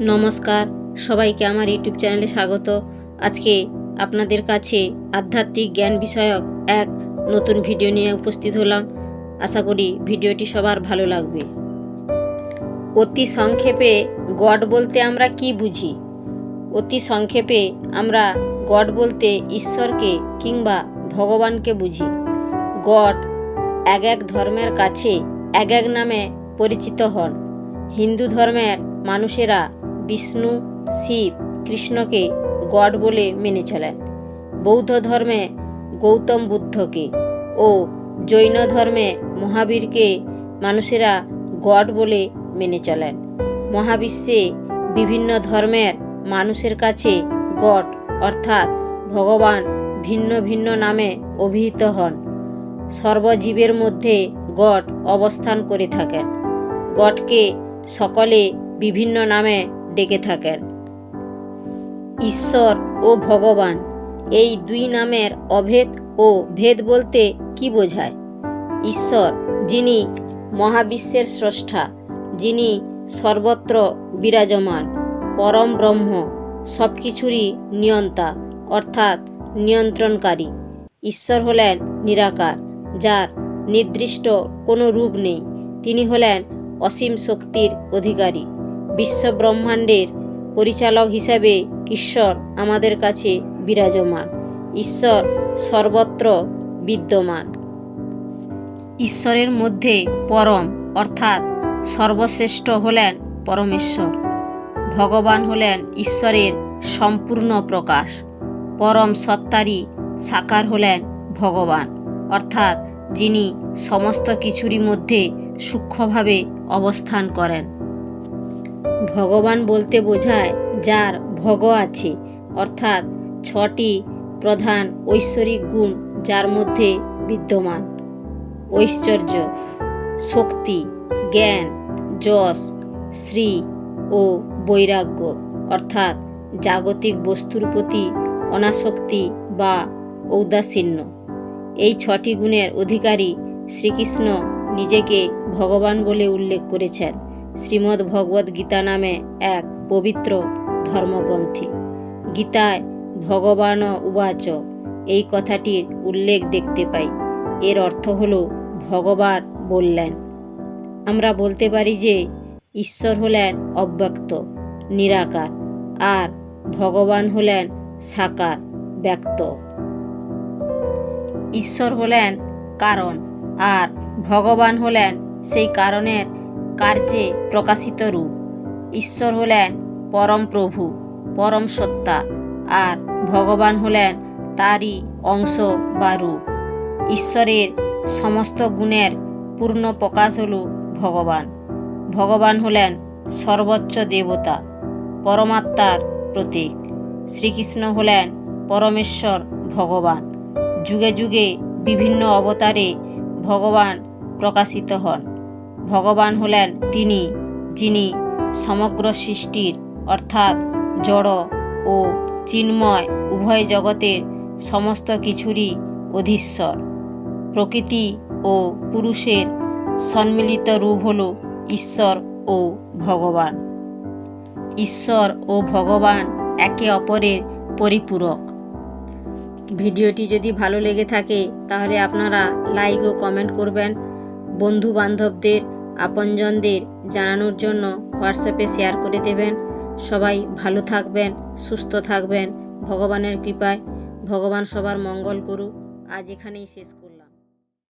নমস্কার, সবাইকে আমার ইউটিউব চ্যানেলে স্বাগত। আজকে আপনাদের কাছে আধ্যাত্মিক জ্ঞান বিষয়ক এক নতুন ভিডিও নিয়ে উপস্থিত হলাম। আশা করি ভিডিওটি সবার ভালো লাগবে। অতি সংক্ষেপে গড বলতে আমরা কি বুঝি? অতি সংক্ষেপে আমরা গড বলতে ঈশ্বরকে কিংবা ভগবানকে বুঝি। গড এক এক ধর্মের কাছে এক এক নামে পরিচিত হন। হিন্দু ধর্মের মানুষেরা বিষ্ণু, শিব, কৃষ্ণকে গড বলে মেনে চলেন। বৌদ্ধ ধর্মে গৌতম বুদ্ধকে ও জৈন ধর্মে মহাবীরকে মানুষেরা গড বলে মেনে চলেন। মহাবিশ্বে বিভিন্ন ধর্মের মানুষের কাছে গড অর্থাৎ ভগবান ভিন্ন ভিন্ন নামে অভিহিত হন। সর্বজীবের মধ্যে গড অবস্থান করে থাকেন। গডকে সকলে বিভিন্ন নামে ডেকে থাকেন। ঈশ্বর ও ভগবান এই দুই নামের অভেদ ও ভেদ বলতে কি বোঝায়? ঈশ্বর যিনি মহাবিশ্বের স্রষ্টা, যিনি সর্বত্র বিরাজমান, পরম ব্রহ্ম, সব কিছুরই নিয়ন্তা অর্থাৎ নিয়ন্ত্রণকারী। ঈশ্বর হলেন নিরাকার, যার নির্দিষ্ট কোনো রূপ নেই। তিনি হলেন অসীম শক্তির অধিকারী। বিশ্বব্রহ্মাণ্ডের পরিচালক হিসাবে ঈশ্বর আমাদের কাছে বিরাজমান। ঈশ্বর সর্বত্র বিদ্যমান। ঈশ্বরের মধ্যে পরম অর্থাৎ সর্বশ্রেষ্ঠ হলেন পরমেশ্বর। ভগবান হলেন ঈশ্বরের সম্পূর্ণ প্রকাশ। পরম সত্তারই সাকার হলেন ভগবান অর্থাৎ যিনি সমস্ত কিছুরই মধ্যে সূক্ষ্মভাবে অবস্থান করেন। ভগবান বলতে বোঝায় যার ভগ আছে অর্থাৎ 6টি প্রধান ঐশ্বরিক গুণ যার মধ্যে বিদ্যমান। ঐশ্বর্য, শক্তি, জ্ঞান, যশ, শ্রী ও বৈরাগ্য অর্থাৎ জাগতিক বস্তুর প্রতি অনাসক্তি বা ঔদাসীন্য। এই 6টি গুণের অধিকারী শ্রীকৃষ্ণ নিজেকে ভগবান বলে উল্লেখ করেছেন শ্রীমদ্ ভগবদ গীতা নামে এক পবিত্র ধর্মগ্রন্থে। গীতায় ভগবান উবাচ এই কথাটির উল্লেখ দেখতে পাই। এর অর্থ হল ভগবান বললেন। আমরা বলতে পারি যে ঈশ্বর হলেন অব্যক্ত, নিরাকার, আর ভগবান হলেন সাকার, ব্যক্ত। ঈশ্বর হলেন কারণ আর ভগবান হলেন সেই কারণের কার্যে প্রকাশিত রূপ। ঈশ্বর হলেন পরম প্রভু, পরম সত্তা, আর ভগবান হলেন তারই অংশ বা রূপ। ঈশ্বরের সমস্ত গুণের পূর্ণ প্রকাশ হল ভগবান। ভগবান হলেন সর্বোচ্চ দেবতা, পরমাত্মার প্রতীক। শ্রীকৃষ্ণ হলেন পরমেশ্বর ভগবান। যুগে যুগে বিভিন্ন অবতারে ভগবান প্রকাশিত হন। ভগবান হলেন তিনি যিনি সমগ্র সৃষ্টির অর্থাৎ জড় ও চিন্ময় উভয় জগতের সমস্ত কিছুরই অধীশ্বর। প্রকৃতি ও পুরুষের সম্মিলিত রূপ হল ঈশ্বর ও ভগবান। ঈশ্বর ও ভগবান একে অপরের পরিপূরক। ভিডিওটি যদি ভালো লেগে থাকে তাহলে আপনারা লাইক ও কমেন্ট করবেন। বন্ধু বান্ধবদের, আপনজনদের জানানোর জন্য হোয়াটসঅ্যাপে শেয়ার করে দেবেন। সবাই ভালো থাকবেন, সুস্থ থাকবেন ভগবানের কৃপায়। ভগবান সবার মঙ্গল করুক। আজ এখানেই শেষ করব।